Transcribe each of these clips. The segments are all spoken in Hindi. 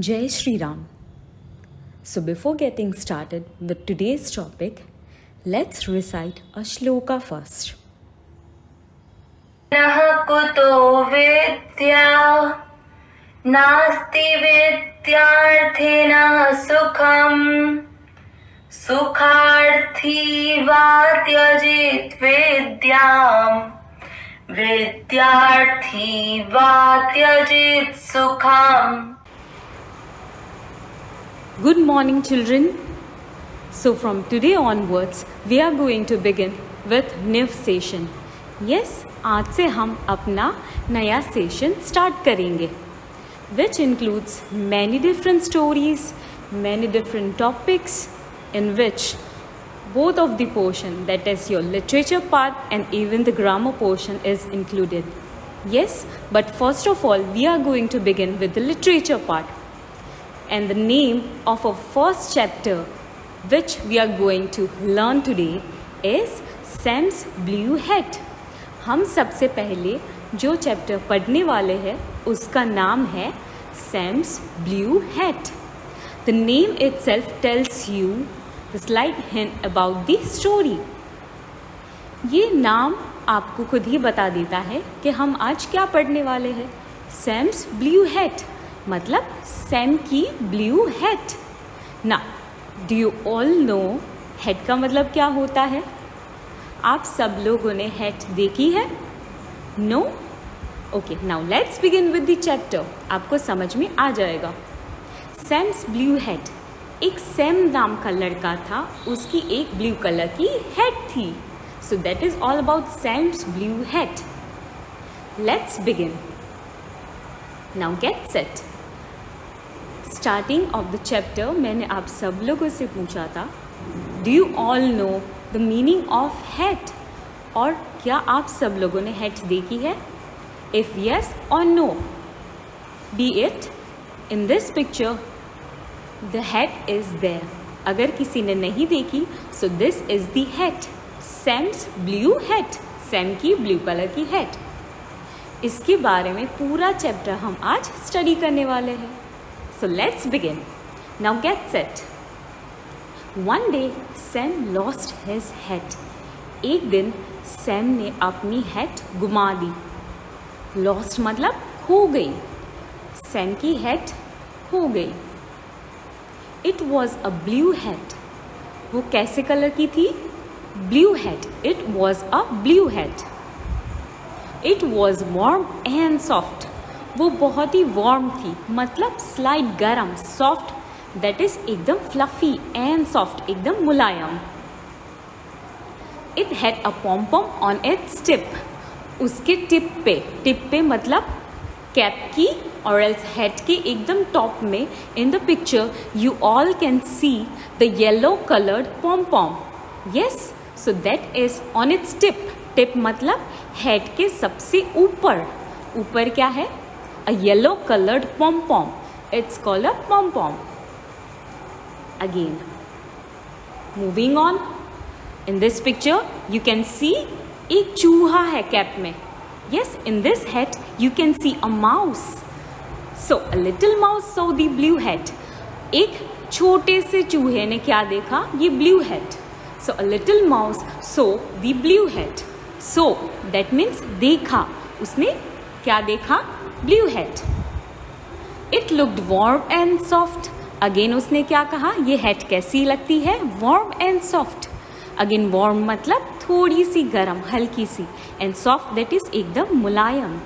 Jai Shri Ram. So before getting started with today's topic, let's recite a shloka first. Naha kuto vidya nasti vidyarthina sukham sukharthi vatyajit vidyam vidyarthi vatyajit sukham. Good morning, children. So from today onwards, we are going to begin with new session. Yes, आज से हम अपना नया सेशन स्टार्ट करेंगे, which includes many different stories, many different topics, in which both of the portion, that is your literature part and even the grammar portion, is included. Yes, but first of all, we are going to begin with the literature part. And the name of our first chapter, which we are going to learn today, is Sam's Blue Hat. हम सबसे पहले जो चैप्टर पढ़ने वाले हैं उसका नाम है Sam's Blue Hat. The name itself tells you the slight hint about the story. ये नाम आपको खुद ही बता देता है कि हम आज क्या पढ़ने वाले हैं. Sam's Blue Hat मतलब सैम की ब्लू हैट. ना, do you all no hat का मतलब क्या होता है? आप सब लोगों ने हैट देखी है? No? Okay, now let's begin with the chapter. आपको समझ में आ जाएगा. Sam's blue hat. एक सैम नाम का लड़का था, उसकी एक ब्लू कलर की हैट थी. So that is all about Sam's blue hat. Let's begin. Now get set. Starting off the chapter मैंने आप सब लोगों से पूछा था, do you all know the meaning of hat? और क्या आप सब लोगों ने हैट देखी है? इफ यस और no, be it in this picture the hat is there. अगर किसी ने नहीं देखी, so this is the hat, Sam's blue hat, Sam की ब्लू कलर की हैट. इसके बारे में पूरा चैप्टर हम आज स्टडी करने वाले हैं. So let's begin. Now get set. One day Sam lost his hat. एक दिन सैम ने अपनी हैट गुमा दी. Lost मतलब खो गई. सैम की हैट खो गई. It was a blue hat. वो कैसे कलर की थी? Blue hat. It was a blue hat. It was warm and soft. वो बहुत ही वार्म थी, मतलब स्लाइट गरम. सॉफ्ट दैट इज एकदम फ्लफी, एंड सॉफ्ट एकदम मुलायम. It had a pom pom on its tip. उसके टिप पे मतलब कैप की और एल्स हेड के एकदम टॉप में. In the picture you all can see the yellow coloured pom pom. Yes, so that is on its tip. Tip मतलब हेड के सबसे ऊपर. ऊपर क्या है? A yellow colored pom-pom. It's called a pom-pom. Again, moving on. In this picture, you can see एक चूहा है कैप में. Yes, in this hat, you can see a mouse. So, a little mouse saw the blue hat. एक छोटे से चूहे ने क्या देखा? ये blue hat. So, a little mouse saw the blue hat. So, that means देखा. उसने क्या देखा? Blue hat. It looked warm and soft. Again उसने क्या कहा? ये हैट कैसी लगती है? Warm and soft. Again warm मतलब थोड़ी सी गर्म, हल्की सी, एंड सॉफ्ट दैट इज एकदम मुलायम.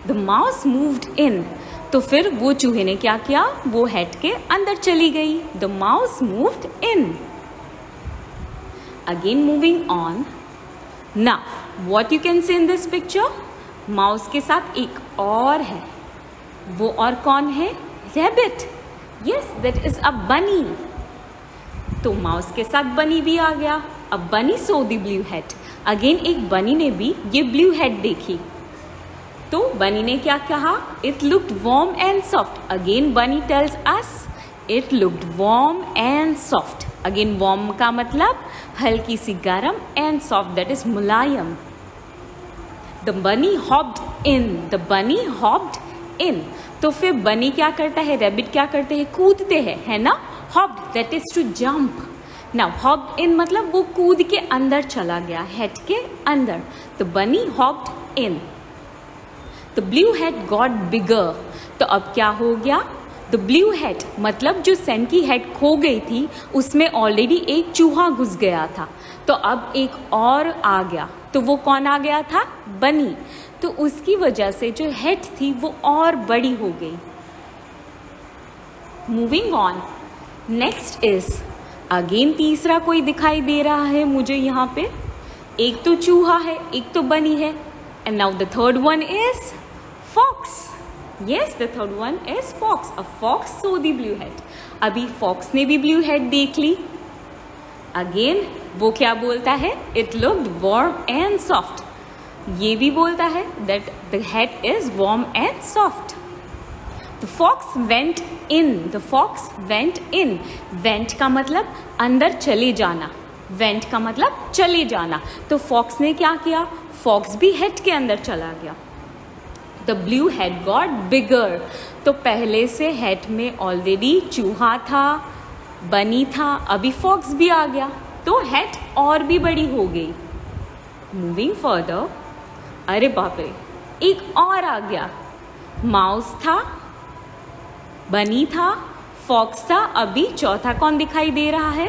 The mouse moved in. तो फिर वो चूहे ने क्या किया? वो हैट के अंदर चली गई. The mouse moved in. Again moving on. Now what you can see in this picture? Mouse के साथ एक और है. वो और कौन है? Rabbit. Yes, that is a बनी. तो माउस के साथ बनी भी आ गया. अब बनी सो द ब्लू हैट. अगेन एक बनी ने भी ये ब्लू हैट देखी. तो बनी ने क्या कहा? It looked warm and soft. Again bunny tells us it looked warm and soft. Again warm का मतलब हल्की सी गर्म, एंड सॉफ्ट दैट इज मुलायम. The bunny hopped in. The bunny hopped in तो फिर बनी क्या करता है, रैबिट क्या करते हैं, कूदते हैं, है ना. Hopped that is to jump. Now hopped in मतलब वो कूद के अंदर चला गया, हेड के अंदर. तो bunny hopped in. The blue head got bigger. तो अब क्या हो गया, द ब्लू हेड मतलब जो सैम की हेड खो गई थी उसमें ऑलरेडी एक चूहा घुस गया था. तो अब एक और आ गया. तो वो कौन आ गया था, बनी. तो उसकी वजह से जो हेड थी वो और बड़ी हो गई. Moving on, next is again तीसरा कोई दिखाई दे रहा है मुझे यहाँ पे. एक तो चूहा है, एक तो बनी है. And now the third one is fox. Yes, the third one is fox. A fox so the blue head. अभी फॉक्स ने भी ब्लू हेड देख ली. अगेन वो क्या बोलता है, it looked warm and soft. ये भी बोलता है that the head is warm and soft. The fox went in. The fox went in. Went का मतलब अंदर चले जाना. वेंट का मतलब चले जाना. तो फॉक्स ने क्या किया, फॉक्स भी हेड के अंदर चला गया. The blue head got bigger. तो पहले से हेड में ऑलरेडी चूहा था, बनी था, अभी फॉक्स भी आ गया. तो हेड और भी बड़ी हो गई. मूविंग फर्दर, अरे बाप रे, एक और आ गया. माउस था, बनी था, फॉक्स था, अभी चौथा कौन दिखाई दे रहा है,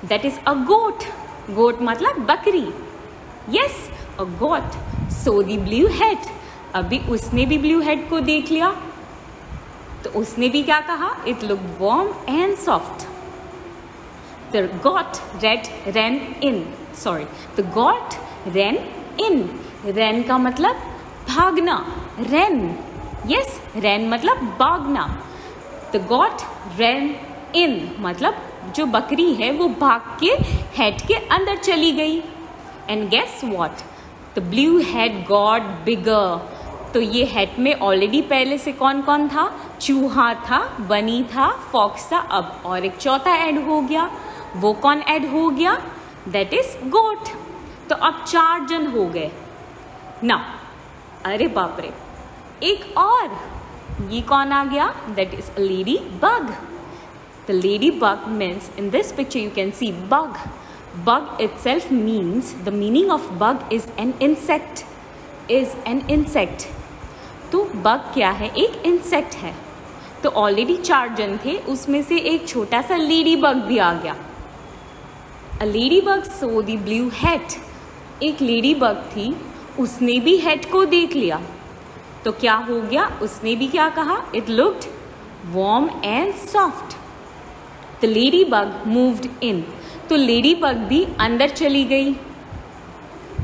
that is a goat. Goat मतलब बकरी. Yes, a goat. So the blue head. अभी उसने भी ब्लू हेड को देख लिया. तो उसने भी क्या कहा, it look warm and soft. The goat ran in. Sorry, the goat ran in. Ran का मतलब भागना. रैन, यस, रैन मतलब भागना. द गॉट रैन इन मतलब जो बकरी है वो भाग के हेड के अंदर चली गई. And guess what, the blue head got bigger. तो ये हेड में ऑलरेडी पहले से कौन कौन था, चूहा था, बनी था, फॉक्स था, अब और एक चौथा ऐड हो गया. वो कौन ऐड हो गया, दैट इज गोट. तो अब 4 जन हो गए ना. अरे बाप रे, एक और. ये कौन आ गया, that is a lady bug. The lady bug means, in this picture you can C bug. Bug itself means, the meaning of bug is an insect. Is an insect. तो bug क्या है, एक insect है. तो ऑलरेडी 4 जन थे, उसमें से एक छोटा सा लेडी बग भी आ गया. A ladybug saw the blue hat. एक लेडी बग थी, उसने भी हेड को देख लिया. तो क्या हो गया, उसने भी क्या कहा, it looked warm and soft. The ladybug moved in. तो लेडी बग भी अंदर चली गई,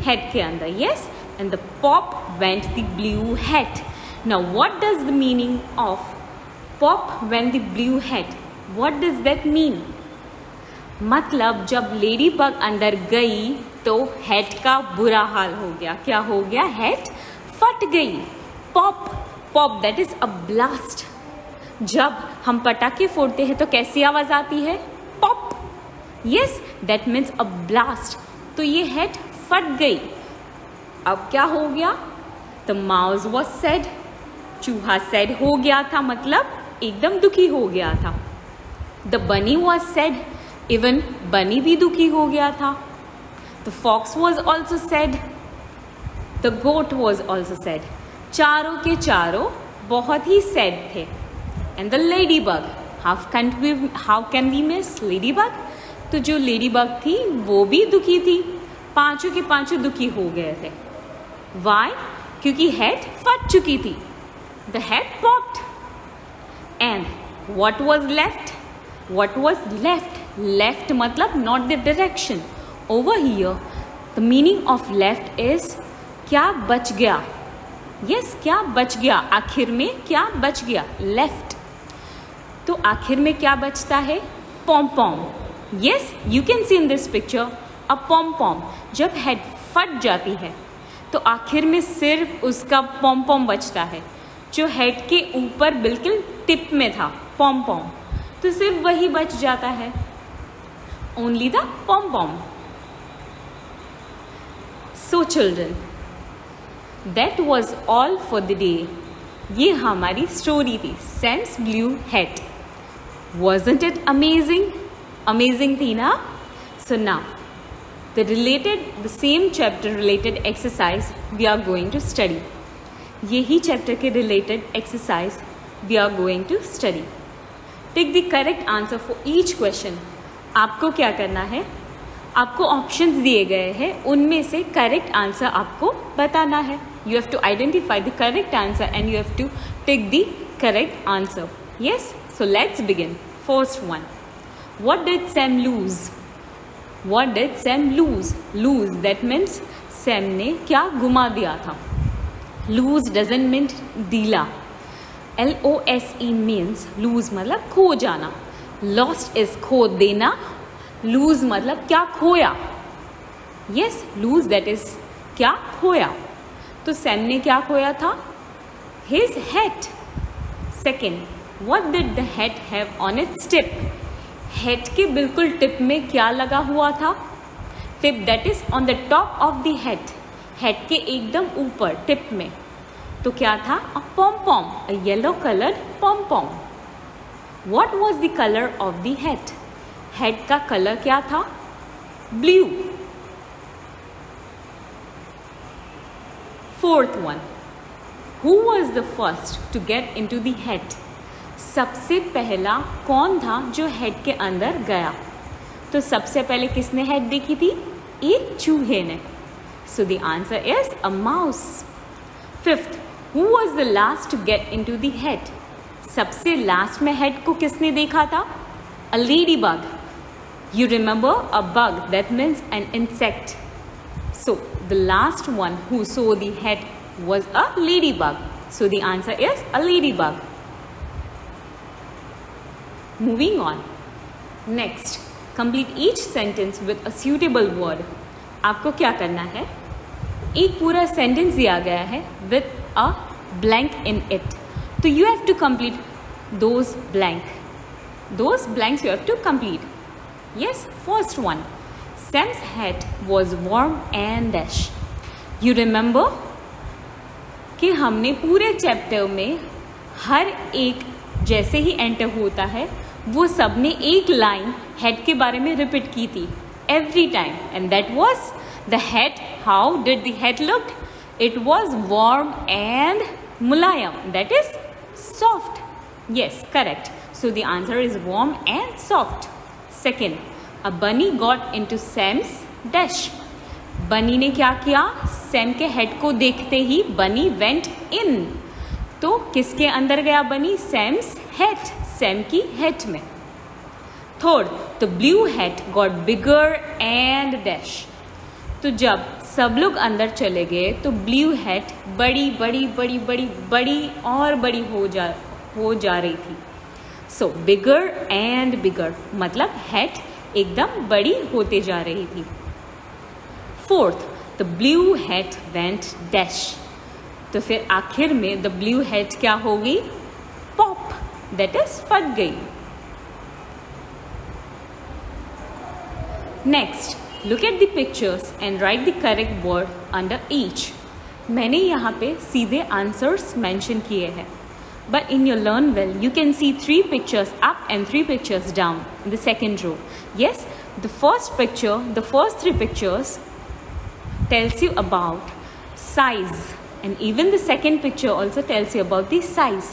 हेड के अंदर. Yes, and the pop went the blue head. Now what does the meaning of pop went the blue head, what does that mean. मतलब जब लेडी बग अंदर गई तो हेड का बुरा हाल हो गया. क्या हो गया, हेड फट गई. Pop, pop that is a blast. जब हम पटाखे फोड़ते हैं तो कैसी आवाज आती है, pop. Yes, that means a blast. तो ये हेड फट गई. अब क्या हो गया, द माउस वॉज सैड. चूहा सैड हो गया था, मतलब एकदम दुखी हो गया था. द बनी वॉज सैड. इवन बनी भी दुखी हो गया था. The fox was also sad. The goat was also sad. चारों के चारों बहुत ही सैड थे. And the ladybug, how can we miss ladybug. तो जो लेडी बग थी वो भी दुखी थी. पांचों के पांचों दुखी हो गए थे. वाई, क्योंकि हेड फट चुकी थी. The head popped. And what was left, what was left. Left मतलब not the direction. Over here the meaning of left is क्या बच गया. यस, क्या बच गया, आखिर में क्या बच गया, लेफ्ट. तो आखिर में क्या बचता है, pom pom. Yes, you can see in this picture a pom pom. जब हेड फट जाती है तो आखिर में सिर्फ उसका पॉम पॉम बचता है, जो हेड के ऊपर बिल्कुल टिप में था, पॉम पॉम. तो सिर्फ वही बच जाता है, only the pom pom. So children, that was all for the day. ये हमारी स्टोरी थी, Sam's blue hat. Wasn't it amazing? Amazing थी ना? So now, the same chapter related exercise we are going to study. यही chapter के related exercise we are going to study. Take the correct answer for each question. आपको क्या करना है? आपको ऑप्शंस दिए गए हैं, उनमें से करेक्ट आंसर आपको बताना है. You have to identify the correct answer and you have to take the correct answer. Yes? So let's begin. First one. What did Sam lose? What did Sam lose? Lose, that means Sam ने क्या गुमा दिया था. Lose doesn't mean Dila. LOSE means lose मतलब खो जाना. Lost is खो देना. Lose मतलब क्या खोया. Yes, lose that is क्या खोया. तो सैम ने क्या खोया था? His hat. Second, what did the hat have on its tip? Hat के बिल्कुल टिप में क्या लगा हुआ था? Tip that is on the top of the hat. Hat के एकदम ऊपर टिप में. तो क्या था? A pom-pom, a yellow colored pom-pom. What was the color of the hat? Hat का कलर क्या था? Blue. Fourth one. Who was the first to get into the hat? सबसे पहला कौन था जो हेड के अंदर गया? तो सबसे पहले किसने हेड देखी थी? एक चूहे ने. So the answer is a mouse. Fifth, who was the last to get into the hat? सबसे लास्ट में हेड को किसने देखा था? A ladybug. You remember a bug, that means an insect. So the last one who saw the head was a ladybug. So the answer is a ladybug. Moving on. Next, complete each sentence with a suitable word. आपको क्या करना है? एक पूरा sentence दिया गया है with a blank in it. तो you have to complete those blank. Those blanks you have to complete. Yes, first one. Sam's hat was warm and dash. You remember कि हमने पूरे चैप्टर में हर एक जैसे ही एंटर होता है वो सब ने एक लाइन हेड के बारे में रिपीट की थी every time, and that was the head. How did the head look? It was warm and mulayam, that is soft. Yes, correct. So the answer is warm and soft. Second, a bunny got into Sam's dash. बनी ने क्या किया? सैम के हेड को देखते ही बनी वेंट इन. तो किसके अंदर गया बनी? सैम्स हेड, सैम की हेड में. Third, the blue head got bigger and dash. तो जब सब लोग अंदर चले गए तो ब्लू हेड बड़ी बड़ी बड़ी बड़ी बड़ी और बड़ी हो जा रही थी. सो बिगर एंड बिगर मतलब हेड एकदम बड़ी होते जा रही थी. Fourth, the blue head went dash. तो फिर आखिर में द ब्लू हेड क्या हो गई? पॉप, दैट इज फट गई. Next, look at the pictures and right the correct word under each. मैंने यहाँ पे सीधे आंसर्स मेंशन किए हैं. But in your learn well, you can see 3 pictures up and 3 pictures down in the second row. Yes, the first 3 pictures tells you about size, and even the second picture also tells you about the size.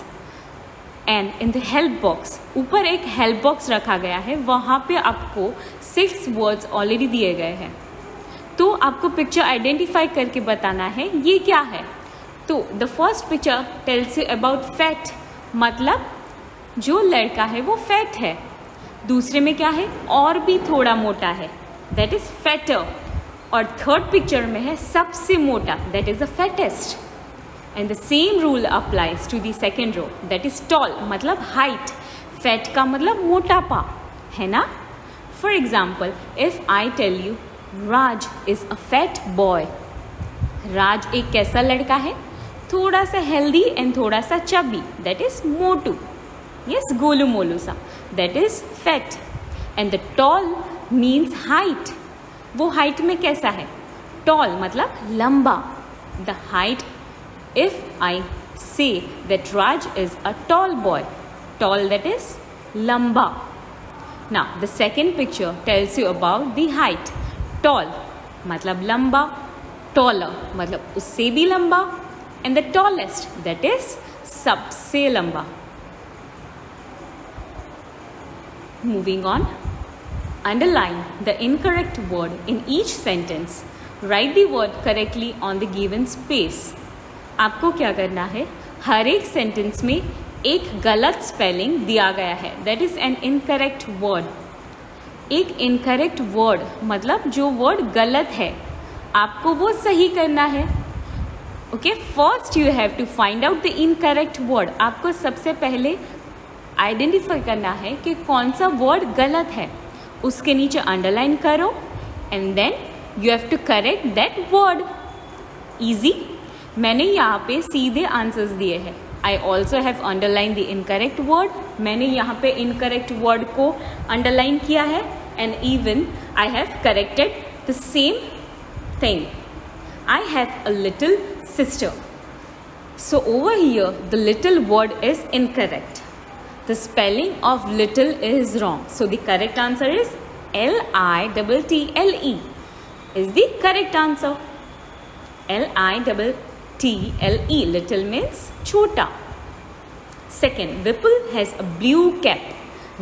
And in the help box, ऊपर एक help box रखा गया है, वहाँ पे आपको 6 words already दिए गए हैं. तो आपको पिक्चर आइडेंटिफाई करके बताना है ये क्या है. तो the first picture tells you about fat, मतलब जो लड़का है वो फैट है. दूसरे में क्या है? और भी थोड़ा मोटा है, दैट इज फैटर. और थर्ड पिक्चर में है सबसे मोटा, that is the fattest. And the same rule applies to the second row, that is tall मतलब हाइट. फैट का मतलब मोटापा है ना. For example, if I tell you Raj is a fat boy. Raj एक कैसा लड़का है? थोड़ा सा हेल्दी एंड थोड़ा सा चबी, दैट इज मोटू. यस, गोलू मोलू सा, that is fat. And the tall means height. वो हाइट में कैसा है? टॉल मतलब लंबा. The height, if I say that Raj is a tall boy. Tall, that is lamba. Now the second picture tells you about the height. Tall मतलब लंबा, taller मतलब उससे भी लंबा, and the tallest, that is सबसे लंबा. Moving on, underline the incorrect word in each sentence. Write the word correctly on the given space. आपको क्या करना है, हर एक सेंटेंस में एक गलत स्पेलिंग दिया गया है, that is an incorrect word. एक इनकरेक्ट वर्ड मतलब जो वर्ड गलत है आपको वो सही करना है. Okay, first you have to find out the incorrect word. आपको सबसे पहले आइडेंटिफाई करना है कि कौन सा वर्ड गलत है, उसके नीचे अंडरलाइन करो and then you have to correct that word. Easy. मैंने यहाँ पे सीधे आंसर्स दिए हैं. I also have underline the incorrect word. मैंने यहाँ पे इनकरेक्ट वर्ड को अंडरलाइन किया है and even I have corrected the same thing. I have a little sister. So over here the little word is incorrect. The spelling of little is wrong. So the correct answer is L-I-T-T-L-E is the correct answer. L-I-T-T-L-E. Little means chota. Second, Vipul has a blue cap.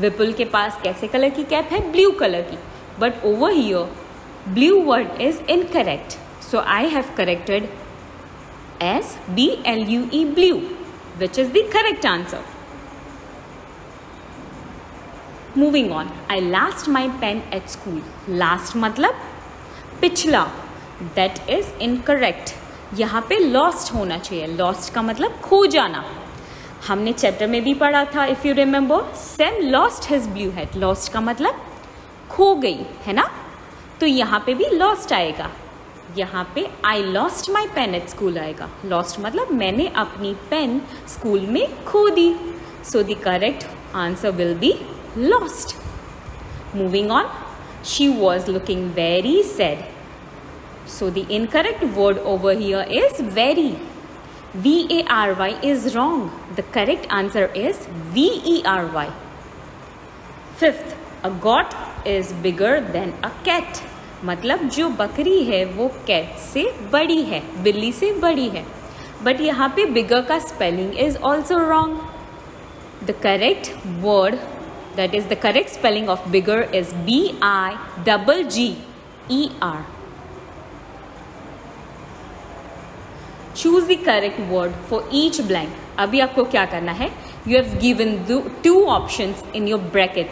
Vipul के पास कैसे कलर की कैप है? ब्लू कलर की. But over here, blue word is incorrect. So I have corrected as B-L-U-E, blue, which is the correct answer. Moving on, I lost my pen at school. Last मतलब पिछला, that is incorrect. यहाँ पे lost होना चाहिए. Lost का मतलब खो जाना. हमने चैप्टर में भी पढ़ा था, if you remember, Sam lost his blue hat. Lost का मतलब खो गई, है ना? तो यहाँ पे भी lost आएगा. यहाँ पे I lost my pen at school आएगा. Lost मतलब मैंने अपनी पेन स्कूल में खो दी. So the correct answer will be lost. Moving on, she was looking very sad. So the incorrect word over here is very. V-A-R-Y is wrong. The correct answer is V-E-R-Y. Fifth, a goat is bigger than a cat. मतलब जो बकरी है वो कैट से बड़ी है, बिल्ली से बड़ी है. बट यहाँ पे bigger का spelling is also wrong. The correct word, that is the correct spelling of bigger, is B-I-G-G-E-R. Choose the correct word for each blank. अभी आपको क्या करना है, you have given two options in your bracket.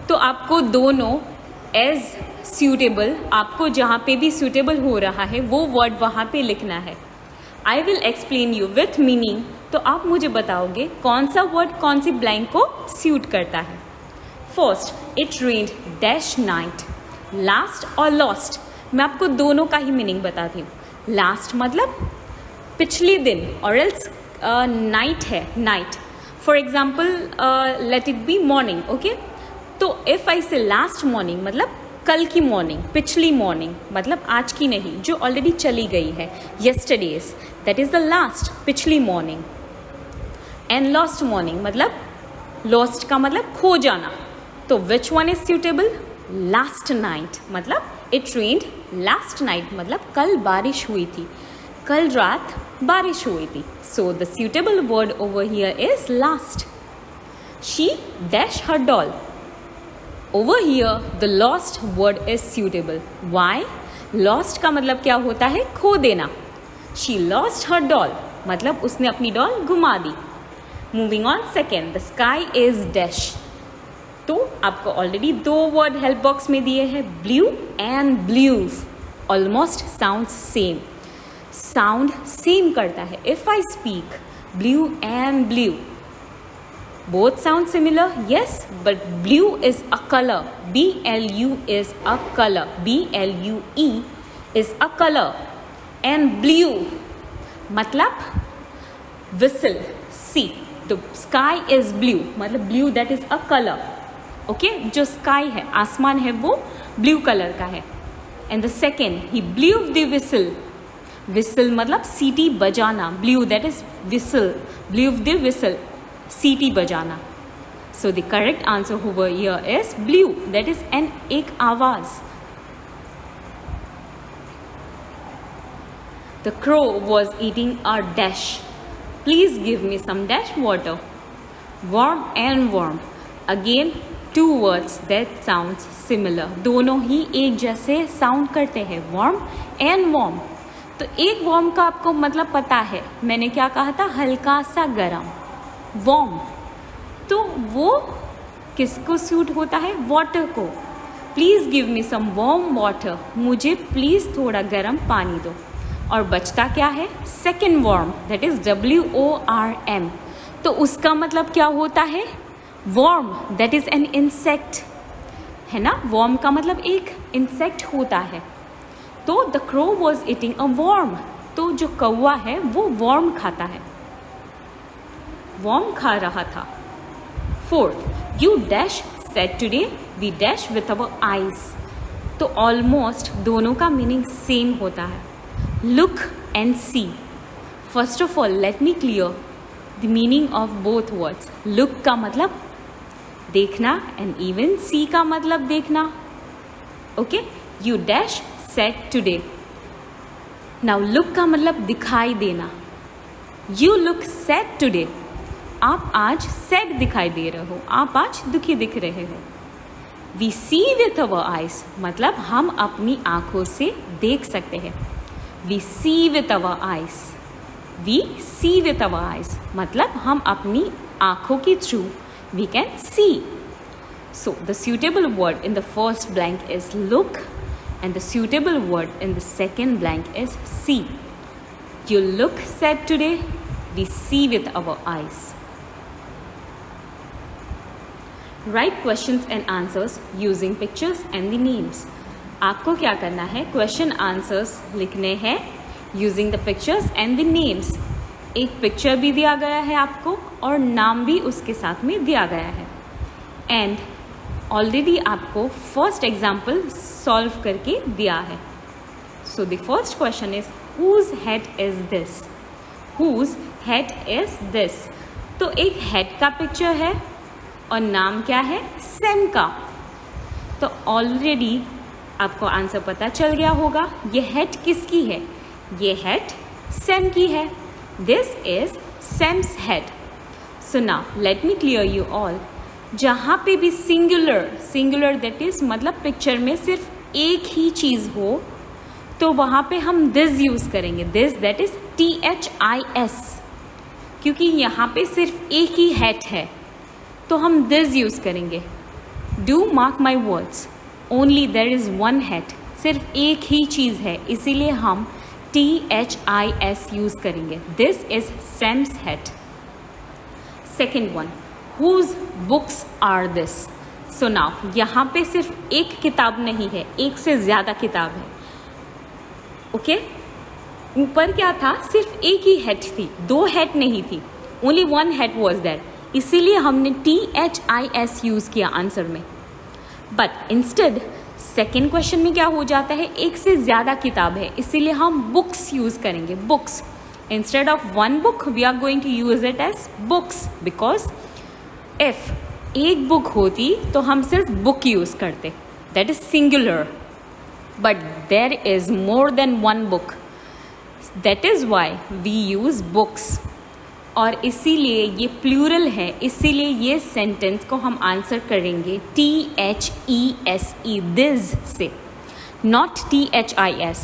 तो आपको दोनों as suitable, आपको जहाँ पे भी suitable हो रहा है वो word वहाँ पे लिखना है. I will explain you with meaning. तो आप मुझे बताओगे कौन सा वर्ड कौन सी ब्लैंक को सूट करता है. First, it rained dash night. Last और लॉस्ट, मैं आपको दोनों का ही मीनिंग बताती हूँ. लास्ट मतलब पिछले दिन, और एल्स नाइट है, night. For example let it be morning. Okay, तो इफ आई से लास्ट मॉर्निंग मतलब कल की मॉर्निंग, पिछली मॉर्निंग मतलब आज की नहीं, जो ऑलरेडी चली गई है, yesterday's, that is the last, पिछली मॉर्निंग. एंड लॉस्ट मॉर्निंग मतलब लॉस्ट का मतलब खो जाना. तो which one is suitable? Last night मतलब इट रेन्ड लास्ट नाइट मतलब कल बारिश हुई थी, कल रात बारिश हुई थी. So the suitable word over here is last. She dash her doll. Over here, the lost word is suitable. Why? Lost का मतलब क्या होता है? खो देना. She lost her doll. मतलब उसने अपनी डॉल घुमा दी. Moving on, second, the sky is dash. तो आपको ऑलरेडी दो वर्ड हेल्प बॉक्स में दिए हैं, blue and blues. Almost sounds same. Sound same करता है. If I speak blue and blue, both sound similar, yes, but blue is a color. B-L-U is a color. B-L-U-E is a color. And blue मतलब whistle. See, the sky is blue मतलब blue, that is a color. Okay, जो sky है, आसमान है, वो blue color का है. And the second, he blew the whistle. Whistle मतलब सीटी बजाना. Blew, that is whistle. Blew the whistle, सीटी बजाना. So the correct answer over here is blew, that is एक आवाज. The crow was eating a dash. Please give me some dash water. Warm and warm. Again two words that sounds similar. दोनों ही एक जैसे साउंड करते हैं, warm and warm. तो एक वार्म का आपको मतलब पता है, मैंने क्या कहा था, हल्का सा गरम. वार्म तो वो किसको सूट होता है, वाटर को. Please give me some warm water, मुझे प्लीज़ थोड़ा गरम पानी दो. और बचता क्या है, second warm, that is WORM. तो उसका मतलब क्या होता है, warm, that is an insect, है ना. वार्म का मतलब एक इंसेक्ट होता है. तो the crow was eating a worm, तो जो कौवा है वो वॉर्म खाता है, वॉर्म खा रहा था. Fourth, you dash said today, we dash with our eyes. तो ऑलमोस्ट दोनों का मीनिंग सेम होता है. Look and see. First of all let me clear the meaning of both words. Look का मतलब देखना एंड इवन सी का मतलब देखना. Okay, you dash said today. Now look का मतलब दिखाई देना. यू लुक सैड टुडे, आप आज सैड दिखाई दे रहे हो, आप आज दुखी दिख रहे हो. We see with our eyes मतलब हम अपनी आंखों से देख सकते हैं. We see with our eyes, we see with our eyes मतलब हम अपनी आंखों के through we can see. So the suitable word in the first blank is look and the suitable word in the second blank is see. You look sad today, we see with our eyes. Write questions and answers using pictures and the names. आपको क्या करना है, क्वेश्चन आंसर्स लिखने हैं using the pictures and the names. एक पिक्चर भी दिया गया है आपको और नाम भी उसके साथ में दिया गया है. एंड ऑलरेडी आपको फर्स्ट एग्जाम्पल सॉल्व करके दिया है. So the first question is whose head is this. Whose head is this. तो एक हेड का पिक्चर है और नाम क्या है, सैम का. तो ऑलरेडी आपको आंसर पता चल गया होगा, ये हेड किसकी है, ये हेड सैम की है. This is Sam's head. So now let me clear you all. जहाँ पे भी सिंगुलर दैट इज मतलब पिक्चर में सिर्फ एक ही चीज़ हो तो वहाँ पे हम दिस यूज़ करेंगे. दिस दैट इज THIS, क्योंकि यहाँ पे सिर्फ एक ही हेड है तो हम दिस यूज़ करेंगे. Do mark my words, only there is one head, सिर्फ एक ही चीज़ है इसीलिए हम THIS यूज़ करेंगे. This is Sam's head. Second one, Whose books are this? So now यहाँ पे सिर्फ एक किताब नहीं है, एक से ज़्यादा किताब है. ओके, ऊपर क्या था, सिर्फ एक ही हेड थी, दो हेड नहीं थी. Only one head was that, इसीलिए हमने THIS यूज़ किया आंसर में. बट इंस्टेड सेकेंड क्वेश्चन में क्या हो जाता है, एक से ज़्यादा किताब है इसीलिए हम बुक्स यूज़ करेंगे. Books, instead of one book we are going to use it as books. Because if एक बुक होती तो हम सिर्फ बुक यूज़ करते, that is singular. But there is more than one book, that is why we use books. और इसीलिए ये प्लूरल है, इसीलिए ये सेंटेंस को हम आंसर करेंगे THESE, दिस से, not THIS.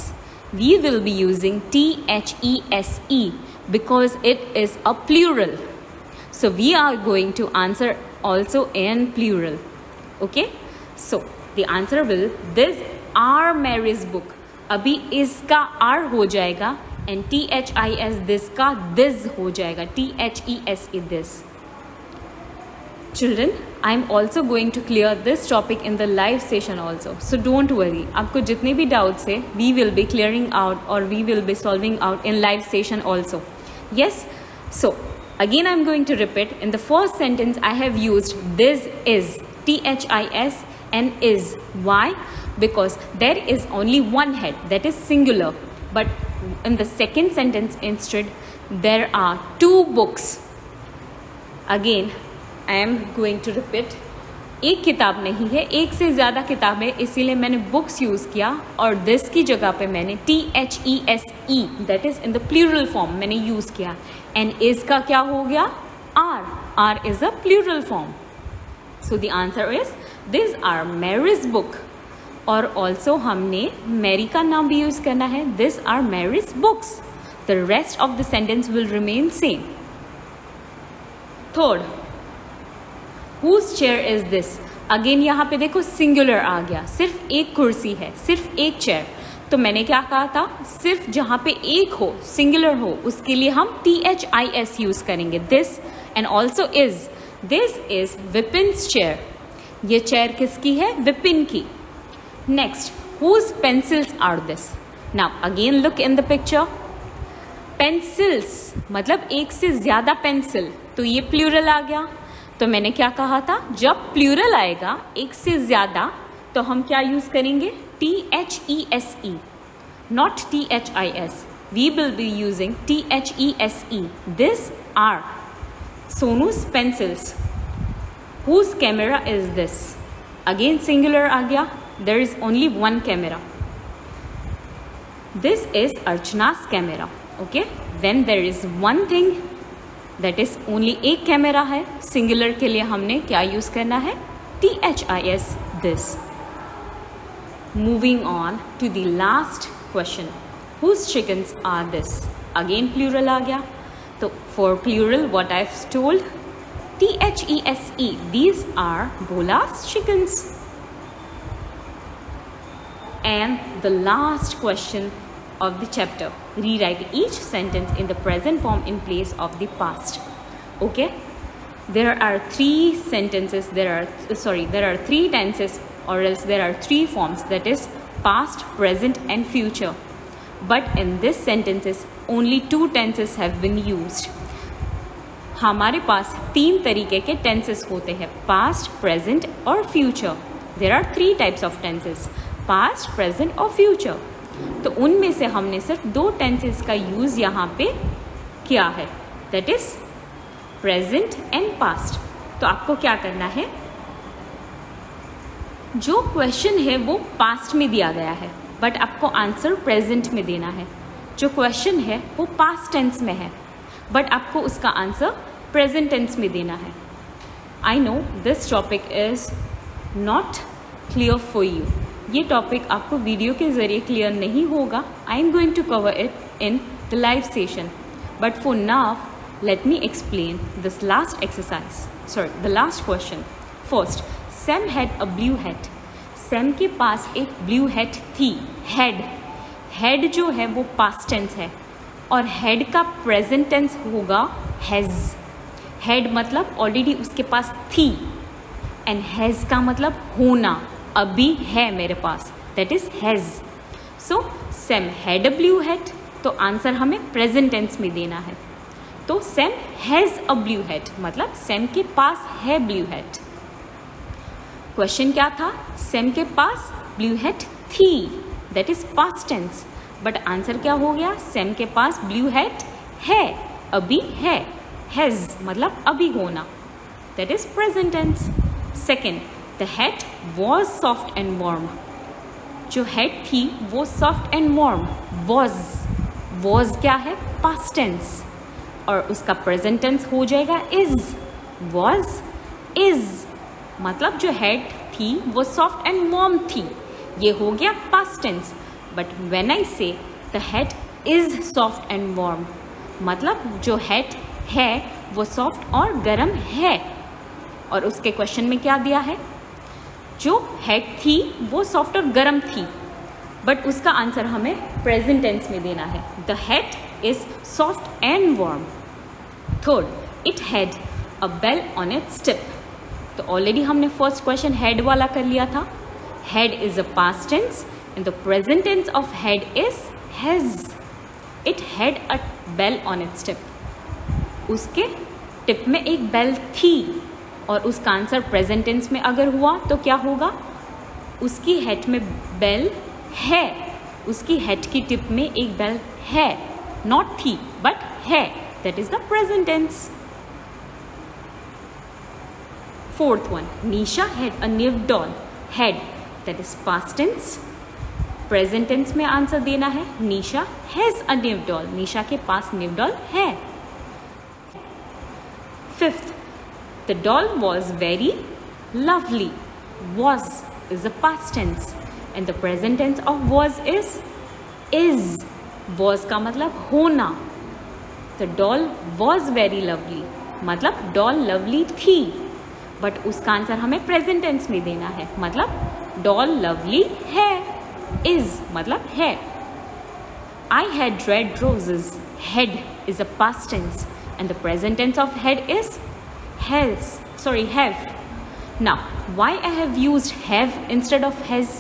We will be using THESE because it is a plural. So we are going to answer also in plural. Okay? So the answer will this are Mary's book. अभी इसका R हो जाएगा and THIS this का this हो जाएगा, THESE this. Children, I am also going to clear this topic in the live session also. So don't worry. आपको जितने भी doubts है, we will be clearing out or we will be solving out in live session also. Yes? So again I am going to repeat. In the first sentence I have used this is, THIS and is. Why? Because there is only one head, that is singular. But in the second sentence instead, there are 2 books. Again, I am going to repeat. एक किताब नहीं है, एक से ज़्यादा किताब है, इसीलिए मैंने बुक्स यूज़ किया और दिस की जगह पे मैंने THESE that is in the plural form मैंने यूज़ किया. एंड इज़ का क्या हो गया? R is a plural form. So the answer is this are Mary's book. और ऑल्सो हमने मैरी का नाम भी यूज़ करना है. This are Mary's books. The rest of the sentence will remain same. Third, Whose chair is this? Again यहाँ पे देखो सिंगुलर आ गया, सिर्फ एक कुर्सी है, सिर्फ एक चेयर. तो मैंने क्या कहा था, सिर्फ जहाँ पे एक हो, सिंगुलर हो, उसके लिए हम THIS यूज करेंगे. This and also is. This is Vipin's chair. ये चेयर किसकी है? विपिन की. Next, whose pencils are this? Now again look in the picture. Pencils मतलब एक से ज्यादा पेंसिल, तो ये प्लूरल आ गया. तो मैंने क्या कहा था, जब प्लूरल आएगा एक से ज़्यादा तो हम क्या यूज़ करेंगे? THESE, not THIS. We will be using THESE. This are Sonu's pencils. Whose camera is this? Again singular आ गया, there is only one camera. This is Archana's camera. Okay, when there is one thing that is only एक कैमरा है, सिंगुलर के लिए हमने क्या यूज करना है? THIS. This. Moving on to the last question, whose chickens are this? Again plural आ गया. तो for plural what I have told, THESE. These are Bola's chickens. And the last question of the chapter, rewrite each sentence in the present form in place of the past. Okay, there are 3 sentences, there are 3 tenses, or else there are 3 forms, that is past, present and future. But in this sentences only 2 tenses have been used. हमारे पास 3 तरीके के tenses होते हैं, past, present और future. There are 3 types of tenses, past, present और future. तो उनमें से हमने सिर्फ 2 टेंसेस का यूज़ यहाँ पे किया है, that is present and past. तो आपको क्या करना है, जो क्वेश्चन है वो पास्ट में दिया गया है बट आपको आंसर प्रेजेंट में देना है. जो क्वेश्चन है वो पास्ट टेंस में है बट आपको उसका आंसर प्रेजेंट टेंस में देना है. I know this topic is not clear for you. ये टॉपिक आपको वीडियो के ज़रिए क्लियर नहीं होगा. I am going to cover it in the live session. But for now let me explain this last exercise, the last question. First, Sam had a blue hat. Sam के पास एक ब्लू हैट थी. हैड जो है वो पास्ट टेंस है और हैड का प्रेजेंट टेंस होगा हैज़. हैड मतलब ऑलरेडी उसके पास थी एंड हैज़ का मतलब होना, अभी है मेरे पास, that is has. So Sam had a blue hat, तो आंसर हमें प्रेजेंट टेंस में देना है. तो Sam has a blue hat मतलब सैम के पास है ब्लू हैट. क्वेश्चन क्या था, सैम के पास ब्लू हैट थी, that is past tense. But answer क्या हो गया, सैम के पास ब्लू हैट है, अभी है. हैज़ मतलब अभी होना, that is present tense. Second, the hat was soft and warm. जो हैट थी वो सॉफ्ट एंड वार्म. वॉज क्या है, पास्ट टेंस, और उसका प्रेजेंट टेंस हो जाएगा इज. वॉज इज मतलब जो हैट थी वो सॉफ्ट एंड वार्म थी, ये हो गया past tense. But when I say the hat is soft and warm मतलब जो हैट है वो सॉफ्ट और गर्म है. और उसके क्वेश्चन में क्या दिया है, जो हैट थी वो सॉफ्ट और गर्म थी बट उसका आंसर हमें प्रेजेंट टेंस में देना है. The hat is soft and warm. Third, it had a bell on its tip. तो ऑलरेडी हमने फर्स्ट क्वेश्चन हैड वाला कर लिया था. Had is a past tense and the present tense of had is has. It had a bell on its tip. उसके टिप में एक बेल थी और उसका आंसर प्रेजेंट टेंस में अगर हुआ तो क्या होगा, उसकी हैट में बेल है, उसकी हेड की टिप में एक बेल है, नॉट थी बट है, that is the present tense. Fourth one, Nisha had a new doll. Had, that is past tense. Present tense में आंसर देना है. Nisha has a new doll. Nisha के पास न्यू डॉल है. Fifth, the doll was very lovely. Was is a past tense and the present tense of was is. was का मतलब होना. The doll was very lovely मतलब doll lovely थी, बट उसका आंसर हमें प्रेजेंट टेंस में देना है. मतलब doll lovely है. is मतलब है. I had red roses. Had is a past tense and the present tense of had is have. Now, why I have used have instead of has?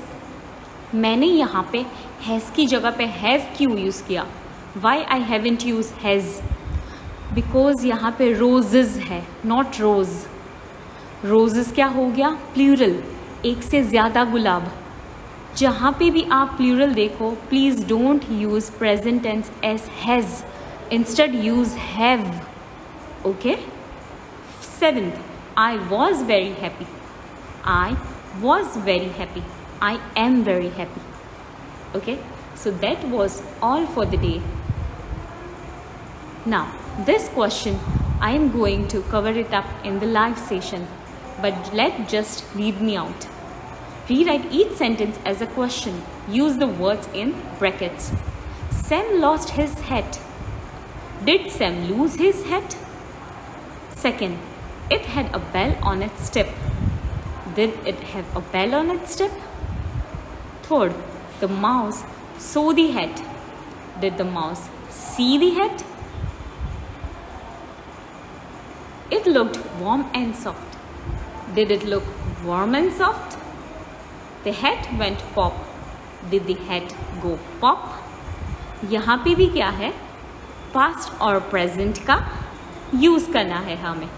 मैंने यहाँ पे has की जगह पे have क्यों यूज़ किया? Why I haven't used has? Because यहाँ पे roses है, not rose. Roses क्या हो गया? Plural, एक से ज़्यादा गुलाब. जहाँ पे भी आप प्लूरल देखो, please don't use present tense as has. Instead use have. Okay? Seventh, I was very happy. I was very happy. I am very happy. Okay? So that was all for the day. Now, this question I am going to cover it up in the live session. But let's just read me out. Rewrite each sentence as a question. Use the words in brackets. Sam lost his hat. Did Sam lose his hat? Second, it had a bell on its tip. Did it have a bell on its tip? Third, the mouse saw the hat. Did the mouse see the hat? It looked warm and soft. Did it look warm and soft? The hat went pop. Did the hat go pop? यहाँ पे भी क्या है? Past और present का यूज़ करना है हमें.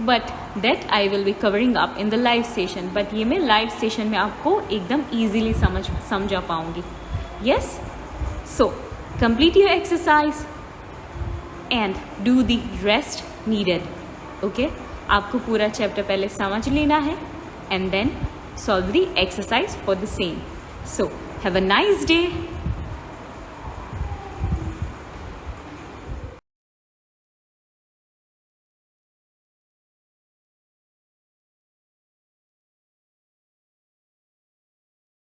But that I will be covering up in the live session. But ये मैं लाइव सेशन में आपको एकदम ईजीली समझा पाऊँगी. Yes, so complete your exercise and do the rest needed. Okay, आपको पूरा चैप्टर पहले समझ लेना है and then solve the exercise for the same. So have a nice day.